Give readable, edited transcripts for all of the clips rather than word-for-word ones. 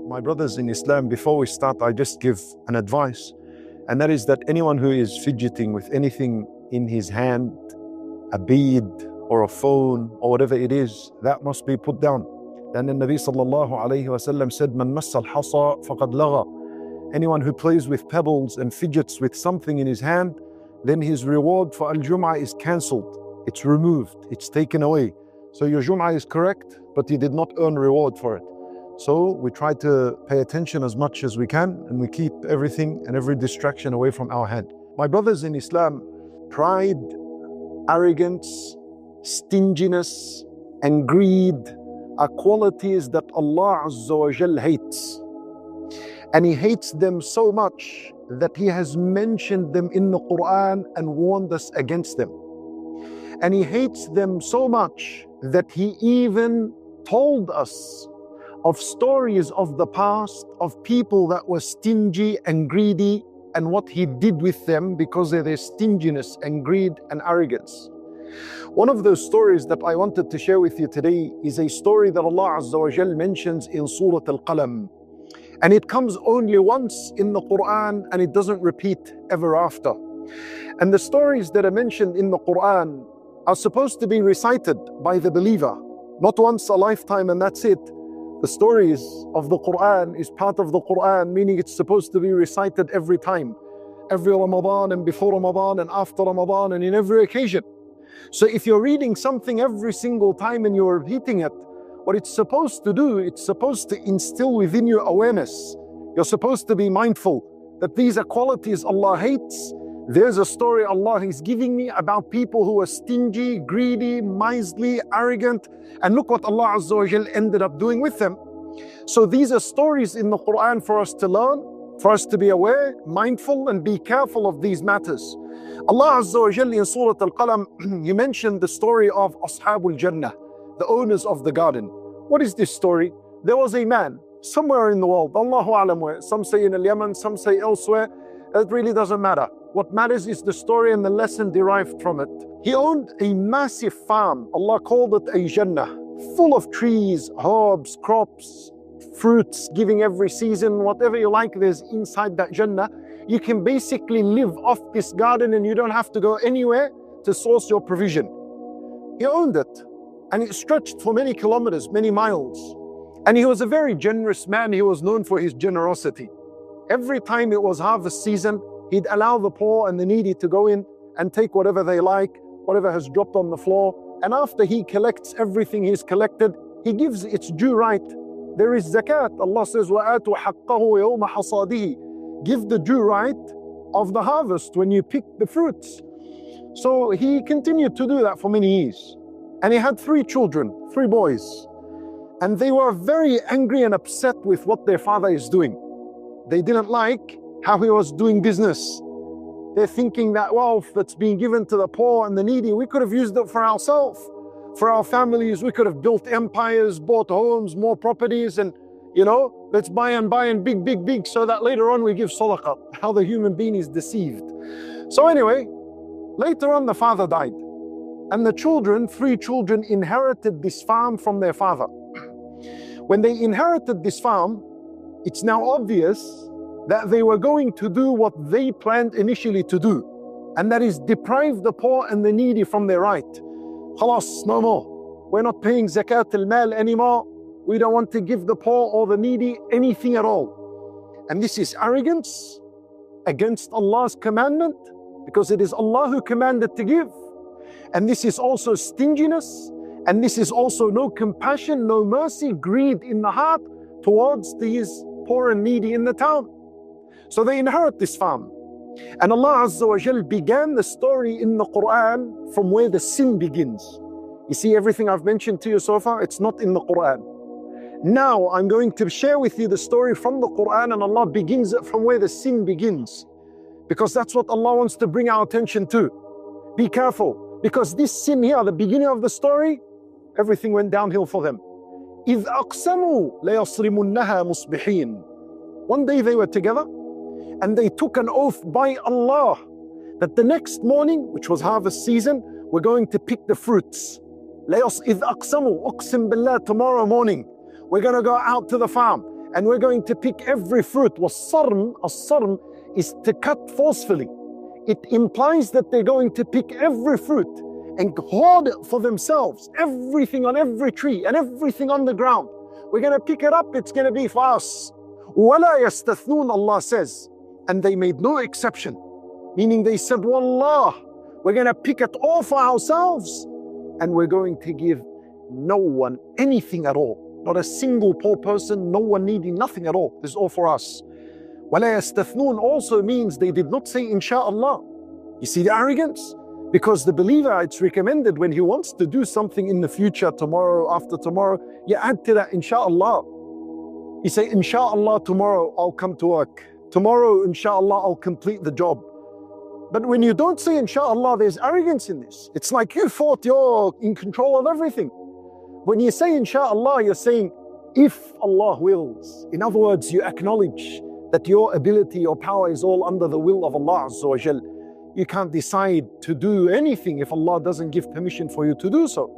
My brothers in Islam, before we start, I just give an advice, and that is that anyone who is fidgeting with anything in his hand, a bead or a phone or whatever it is, that must be put down. Then the Nabi sallallahu alayhi wasallam said, "Man massa al-hasa faqad lagha." Anyone who plays with pebbles and fidgets with something in his hand, then his reward for al-Jum'ah is cancelled. It's removed, it's taken away. So your Jum'ah is correct, but you did not earn reward for it. So we try to pay attention as much as we can, and we keep everything and every distraction away from our hand. My brothers in Islam, pride, arrogance, stinginess, and greed are qualities that Allah Azza wa Jal hates. And He hates them so much that He has mentioned them in the Quran and warned us against them. And He hates them so much that He even told us of stories of the past of people that were stingy and greedy and what He did with them because of their stinginess and greed and arrogance. One of those stories that I wanted to share with you today is a story that Allah Azza wa Jal mentions in Surah Al-Qalam. And it comes only once in the Quran and it doesn't repeat ever after. And the stories that are mentioned in the Quran are supposed to be recited by the believer, not once a lifetime and that's it. The stories of the Quran is part of the Quran, meaning it's supposed to be recited every time, every Ramadan and before Ramadan and after Ramadan and in every occasion. So if you're reading something every single time and you're repeating it, what it's supposed to do, it's supposed to instill within you awareness. You're supposed to be mindful that these are qualities Allah hates. There's a story Allah is giving me about people who are stingy, greedy, miserly, arrogant, and look what Allah Azza wa Jal ended up doing with them. So these are stories in the Quran for us to learn, for us to be aware, mindful, and be careful of these matters. Allah Azza wa Jal in Surah Al-Qalam, you mentioned the story of Ashabul Jannah, the owners of the garden. What is this story? There was a man somewhere in the world, Allahu Alam where, some say in Yemen, some say elsewhere, it really doesn't matter. What matters is the story and the lesson derived from it. He owned a massive farm. Allah called it a Jannah, full of trees, herbs, crops, fruits, giving every season, whatever you like, there's inside that Jannah. You can basically live off this garden and you don't have to go anywhere to source your provision. He owned it and it stretched for many kilometers, many miles. And he was a very generous man. He was known for his generosity. Every time it was harvest season, he'd allow the poor and the needy to go in and take whatever they like, whatever has dropped on the floor. And after he collects everything he's collected, he gives its due right. There is zakat. Allah says, وَآتُوا حَقَّهُ يَوْمَ حَصَادِهِ. Give the due right of the harvest when you pick the fruits. So he continued to do that for many years. And he had 3 children, 3 boys. And they were very angry and upset with what their father is doing. They didn't like how he was doing business. They're thinking that wealth that's being given to the poor and the needy, we could have used it for ourselves, for our families. We could have built empires, bought homes, more properties, and let's buy and big, so that later on we give sadaqah. How the human being is deceived. So anyway, later on the father died. And the children, 3 children, inherited this farm from their father. When they inherited this farm, it's now obvious that they were going to do what they planned initially to do, and that is deprive the poor and the needy from their right. Khalas, no more. We're not paying zakat al-mal anymore. We don't want to give the poor or the needy anything at all. And this is arrogance against Allah's commandment, because it is Allah who commanded to give. And this is also stinginess, and this is also no compassion, no mercy, greed in the heart towards these poor and needy in the town. So they inherit this farm. And Allah Azza wa Jal began the story in the Quran from where the sin begins. You see, everything I've mentioned to you so far, it's not in the Quran. Now I'm going to share with you the story from the Quran, and Allah begins it from where the sin begins. Because that's what Allah wants to bring our attention to. Be careful, because this sin here, the beginning of the story, everything went downhill for them. إِذْ أَقْسَمُوا لَيَصْرِمُنَّهَا مُصْبِحِينَ. One day they were together and they took an oath by Allah that the next morning, which was harvest season, we're going to pick the fruits. إِذْ أَقْسَمُوا, أقسم بالله, tomorrow morning we're going to go out to the farm and we're going to pick every fruit. As-sarm is to cut forcefully. It implies that they're going to pick every fruit and hoard it for themselves. Everything on every tree and everything on the ground. We're going to pick it up, it's going to be for us. وَلَا يَسْتَثْنُونَ, Allah says. And they made no exception. Meaning they said, Wallah, we're going to pick it all for ourselves. And we're going to give no one anything at all. Not a single poor person, no one needing nothing at all. This is all for us. وَلَا يَسْتَثْنُونَ also means they did not say insha'Allah. You see the arrogance? Because the believer, it's recommended when he wants to do something in the future, tomorrow, after tomorrow, you add to that insha'Allah. You say, insha'Allah, tomorrow I'll come to work. Tomorrow, insha'Allah, I'll complete the job. But when you don't say insha'Allah, there's arrogance in this. It's like you thought you're in control of everything. When you say insha'Allah, you're saying, if Allah wills. In other words, you acknowledge that your ability, your power is all under the will of Allah Azza wa Jal. You can't decide to do anything if Allah doesn't give permission for you to do so.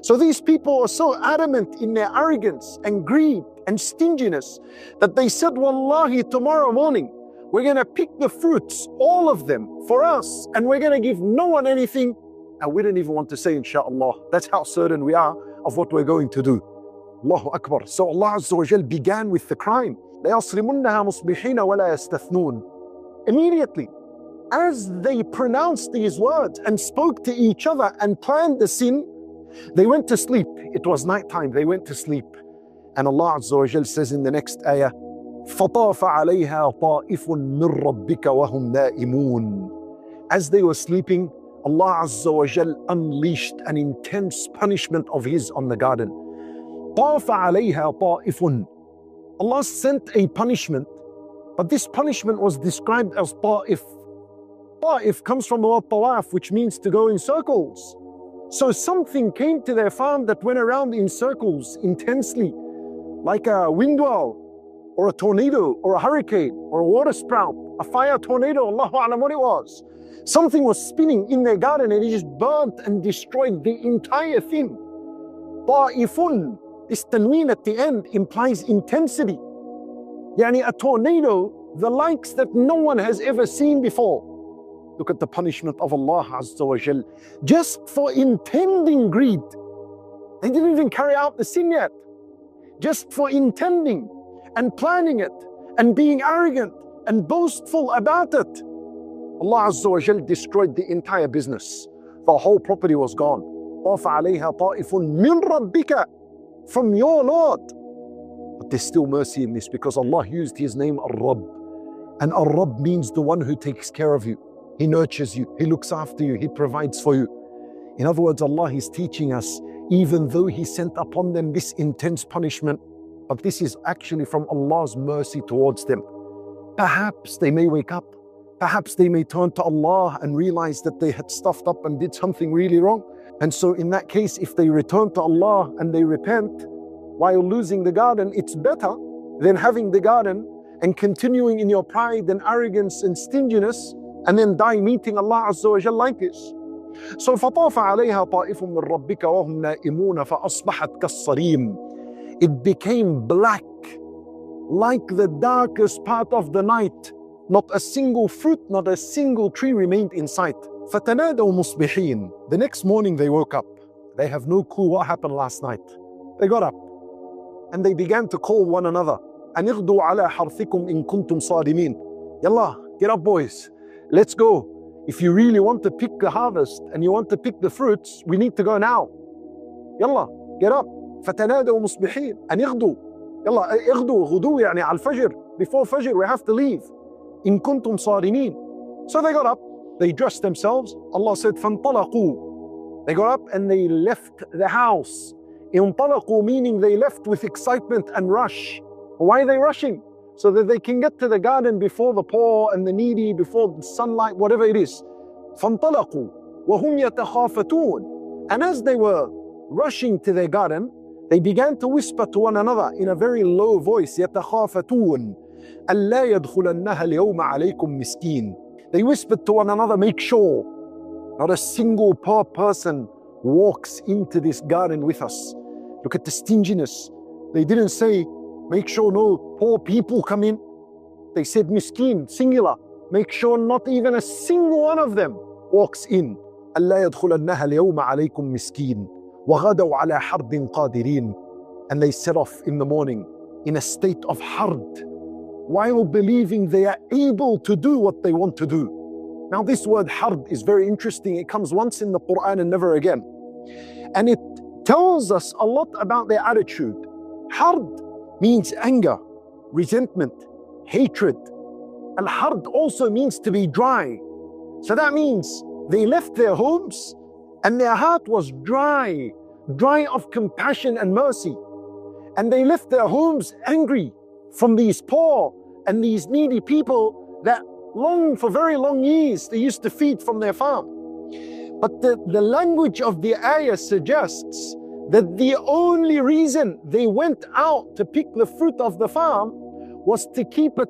So these people are so adamant in their arrogance and greed and stinginess that they said, Wallahi, tomorrow morning, we're going to pick the fruits, all of them, for us, and we're going to give no one anything. And we don't even want to say, insha'Allah. That's how certain we are of what we're going to do. Allahu Akbar. So Allah Azza wa Jal began with the crime. لَيَصْرِمُنَّهَا مُصْبِحِينَ وَلَا يَسْتَثْنُونَ. Immediately, as they pronounced these words and spoke to each other and planned the sin, they went to sleep. It was nighttime, they went to sleep. And Allah Azza wa Jal says in the next ayah, فَطَافَ عَلَيْهَا طَائِفٌ مِّن رَبِّكَ وَهُمْ نَائِمُونَ. As they were sleeping, Allah Azza wa Jal unleashed an intense punishment of His on the garden. طَافَ عَلَيْهَا طَائِفٌ. Allah sent a punishment, but this punishment was described as ta'if. Ta'if comes from the word tawaf, which means to go in circles. So something came to their farm that went around in circles intensely, like a wind wall, or a tornado, or a hurricane, or a water sprout, a fire tornado, Allahu A'lam what it was. Something was spinning in their garden and it just burnt and destroyed the entire thing. Ta'ifun, this tanween at the end implies intensity. Yani a tornado, the likes that no one has ever seen before. Look at the punishment of Allah Azza wa Jal. Just for intending greed. They didn't even carry out the sin yet. Just for intending and planning it and being arrogant and boastful about it. Allah Azza wa Jal destroyed the entire business. The whole property was gone. طَافَ عَلَيْهَا طَائِفٌ مِّن رَبِّكَ. From your Lord. But there's still mercy in this because Allah used His name Ar-Rabb. And Ar-Rabb means the one who takes care of you. He nurtures you, He looks after you, He provides for you. In other words, Allah is teaching us, even though He sent upon them this intense punishment, but this is actually from Allah's mercy towards them. Perhaps they may wake up. Perhaps they may turn to Allah and realize that they had stuffed up and did something really wrong. And so in that case, if they return to Allah and they repent while losing the garden, it's better than having the garden and continuing in your pride and arrogance and stinginess and then die meeting Allah Azza wa Jal like this. So فَطَافَ عَلَيْهَا طَائِفٌ مِّن رَبِّكَ وَهُمْ نَائِمُونَ فَأَصْبَحَتْ كَالصَّرِيمِ. It became black, like the darkest part of the night. Not a single fruit, not a single tree remained in sight. فَتَنَادَوْا مُصْبِحِينَ. The next morning they woke up. They have no clue what happened last night. They got up and they began to call one another. أَنِ اغْدُوا عَلَى حَرْثِكُمْ إِن كُنْتُمْ صَارِمِينَ. Yallah, get up boys. Let's go. If you really want to pick the harvest and you want to pick the fruits, we need to go now. Yallah, get up. فَتَنَادَوْا مُصْبِحِينَ أَنِ اغْدُوا. Yallah, اغْدُوا, غُدُوا يعني على الفجر. Before Fajr, we have to leave. إِن كُنْتُمْ صَارِمِينَ. So they got up. They dressed themselves. Allah said, فَانْطَلَقُوا. They got up and they left the house. انطلقوا meaning they left with excitement and rush. Why are they rushing? So that they can get to the garden before the poor and the needy, before the sunlight, whatever it is. فَانْطَلَقُوا وَهُمْ يَتَخَافَتُونَ. And as they were rushing to their garden, they began to whisper to one another in a very low voice, يَتَخَافَتُونَ أَلَّا يَدْخُلَنَّهَا الْيَوْمَ عَلَيْكُمْ مِسْكِينٌ. They whispered to one another, make sure not a single poor person walks into this garden with us. Look at the stinginess. They didn't say, Make sure no poor people come in. They said miskeen, singular. Make sure not even a single one of them walks in. ألا يدخلنها اليوم عليكم مسكين وغدوا على حرد قادرين. And they set off in the morning in a state of hard, while believing they are able to do what they want to do. Now this word hard is very interesting. It comes once in the Quran and never again. And it tells us a lot about their attitude. Hard means anger, resentment, hatred. Al-hard also means to be dry. So that means they left their homes and their heart was dry of compassion and mercy. And they left their homes angry from these poor and these needy people that long for very long years they used to feed from their farm. But the language of the ayah suggests that the only reason they went out to pick the fruit of the farm was to keep it.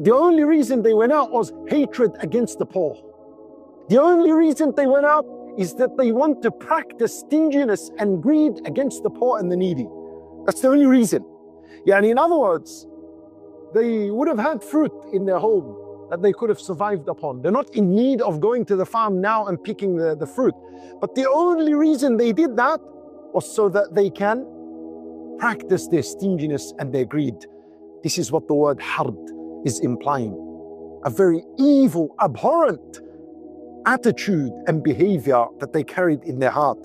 The only reason they went out was hatred against the poor. The only reason they went out is that they want to practice stinginess and greed against the poor and the needy. That's the only reason. Yani in other words, they would have had fruit in their home that they could have survived upon. They're not in need of going to the farm now and picking the fruit. But the only reason they did that was so that they can practice their stinginess and their greed. This is what the word hard is implying. A very evil, abhorrent attitude and behavior that they carried in their heart.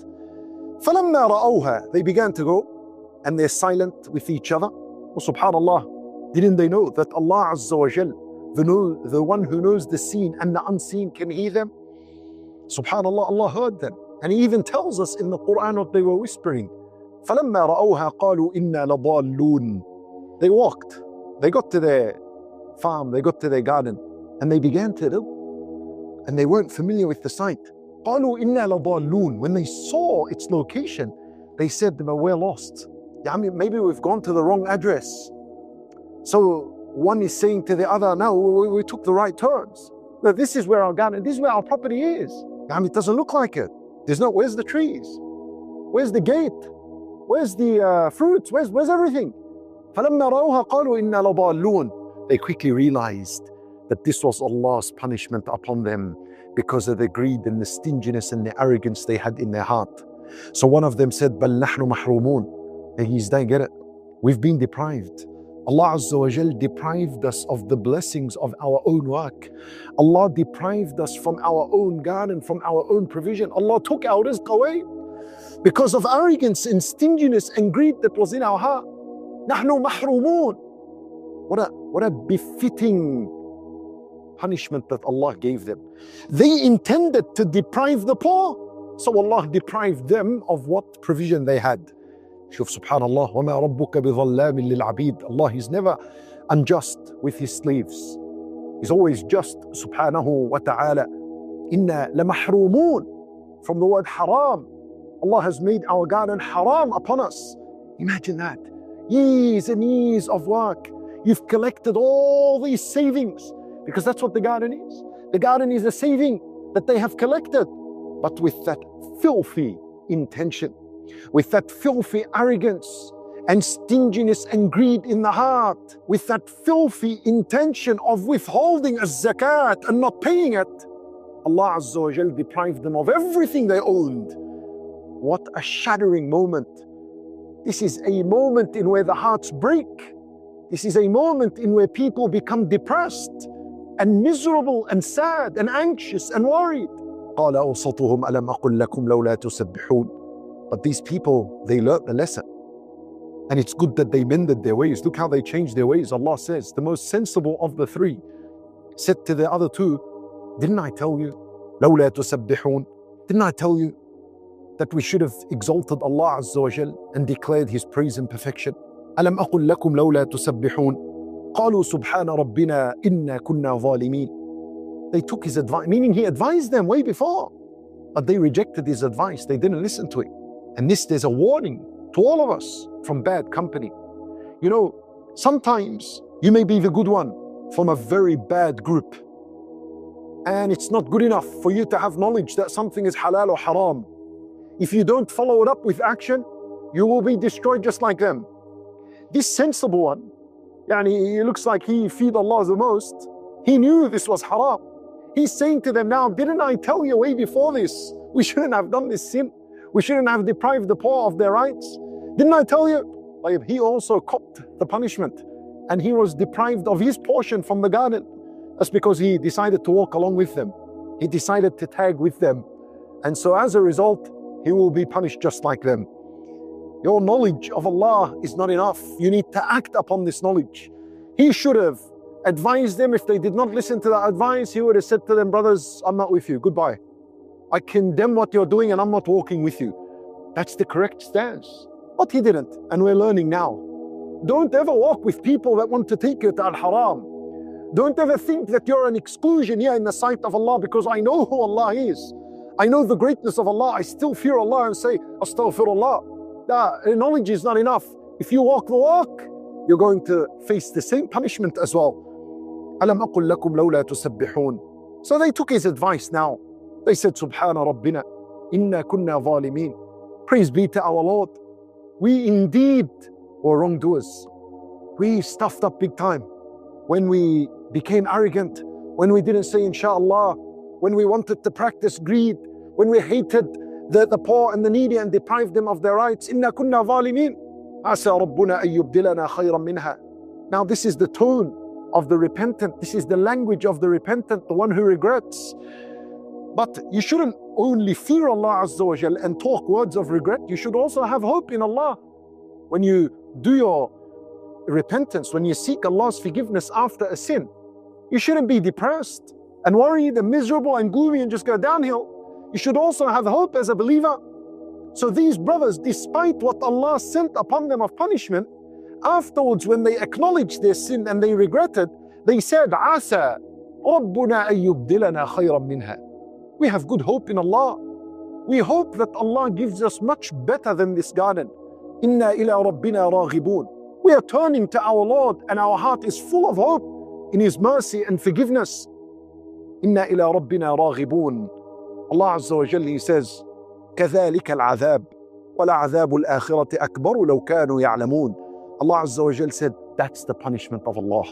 فَلَمَّا رَأَوْهَا, they began to go and they're silent with each other. Oh, subhanallah, didn't they know that Allah Azza wa Jal, the one who knows the seen and the unseen, can hear them? Subhanallah, Allah heard them. And He even tells us in the Quran what they were whispering. فَلَمَّا رَأَوْهَا قَالُوا إِنَّا لَضَالُّونَ. They walked, they got to their farm, they got to their garden, and they began to look, and they weren't familiar with the site. قَالُوا إِنَّا لَضَالُّونَ. When they saw its location, they said, we're lost. Maybe we've gone to the wrong address. So one is saying to the other, no, we took the right turns. No, this is where our garden, this is where our property is. It doesn't look like it. Where's the trees? Where's the gate? Where's the fruits? Where's everything? فَلَمَّا رَأَوْهَا قَالُوا إِنَّا لَضَالُّونَ. They quickly realized that this was Allah's punishment upon them because of the greed and the stinginess and the arrogance they had in their heart. So one of them said, بَلْ نَحْنُ مَحْرُومُونَ. They get it. We've been deprived. Allah Azza wa Jal deprived us of the blessings of our own work. Allah deprived us from our own garden, from our own provision. Allah took our rizq away because of arrogance and stinginess and greed that was in our heart. نَحْنُ مَحْرُومُونَ. What a befitting punishment that Allah gave them. They intended to deprive the poor, so Allah deprived them of what provision they had. Shuf, subhanallah, وَمَا رَبُّكَ بِظَلَّامٍ لِلْعَبِيدِ. Allah is never unjust with His slaves. He's always just, subhanahu wa ta'ala. إِنَّا لَمَحْرُومُونَ. From the word haram. Allah has made our garden haram upon us. Imagine that. Years and years of work. You've collected all these savings, because that's what the garden is. The garden is a saving that they have collected, but with that filthy intention, with that filthy arrogance and stinginess and greed in the heart, with that filthy intention of withholding a zakat and not paying it, Allah Azza wa Jal deprived them of everything they owned. What a shattering moment. This is a moment in where the hearts break. This is a moment in where people become depressed and miserable and sad and anxious and worried. قَالَ أَوْسَطُهُمْ أَلَمْ أَقُلْ لَكُمْ لَوْلَا تُسَبِّحُونَ. But these people, they learnt the lesson. And it's good that they mended their ways. Look how they changed their ways. Allah says, the most sensible of the three said to the other two, didn't I tell you? لَوْلَا تُسَبِّحُونَ. Didn't I tell you that we should have exalted Allah Azza wa Jal and declared His praise and perfection? أَلَمْ أَقُلْ لَكُمْ لَوْلَا تُسَبِّحُونَ. قَالُوا سُبْحَانَ رَبِّنَا إِنَّا كُنَّا ظَالِمِينَ. They took His advice, meaning He advised them way before. But they rejected His advice. They didn't listen to it. And there's a warning to all of us from bad company. You know, sometimes you may be the good one from a very bad group. And it's not good enough for you to have knowledge that something is halal or haram. If you don't follow it up with action, you will be destroyed just like them. This sensible one, he looks like he feared Allah the most. He knew this was haram. He's saying to them now, didn't I tell you way before this? We shouldn't have done this sin. We shouldn't have deprived the poor of their rights. Didn't I tell you? Like, he also copped the punishment, and he was deprived of his portion from the garden. That's because he decided to walk along with them. He decided to tag with them. And so as a result, he will be punished just like them. Your knowledge of Allah is not enough. You need to act upon this knowledge. He should have advised them. If they did not listen to that advice, he would have said to them, brothers, I'm not with you, goodbye. I condemn what you're doing and I'm not walking with you. That's the correct stance. But he didn't, and we're learning now. Don't ever walk with people that want to take you to al-haram. Don't ever think that you're an exclusion here in the sight of Allah, because I know who Allah is. I know the greatness of Allah. I still fear Allah and say, astaghfirullah. That knowledge is not enough. If you walk the walk, you're going to face the same punishment as well. أَلَمْ أَقُلْ لَكُمْ لَوْلَا تُسَبِّحُونَ. So they took his advice now. They said, Subhana Rabbina, inna kunna zalimeen. Praise be to our Lord. We indeed were wrongdoers. We stuffed up big time. When we became arrogant, when we didn't say inshallah, when we wanted to practice greed, when we hated the poor and the needy and deprived them of their rights. Inna kunna zalimeen. Asa Rabbuna an yubdilana khayran minha. Now this is the tone of the repentant. This is the language of the repentant, the one who regrets. But you shouldn't only fear Allah Azza wa Jal and talk words of regret. You should also have hope in Allah. When you do your repentance, when you seek Allah's forgiveness after a sin, you shouldn't be depressed and worried and miserable and gloomy and just go downhill. You should also have hope as a believer. So these brothers, despite what Allah sent upon them of punishment, afterwards when they acknowledged their sin and they regretted, they said, Asa Rabbuna an yubdilana khayran minha. We have good hope in Allah. We hope that Allah gives us much better than this garden. Inna ila rabbina raghibun. We are turning to our Lord and our heart is full of hope in His mercy and forgiveness. Inna ila rabbina raghibun. Allah Azza wa Jalla, He says, كَذَلِكَ الْعَذَابُ وَلَعَذَابُ الْآخِرَةِ أَكْبَرُ لَوْ كَانُوا يَعْلَمُونَ. Allah Azza wa Jalla said, that's the punishment of Allah.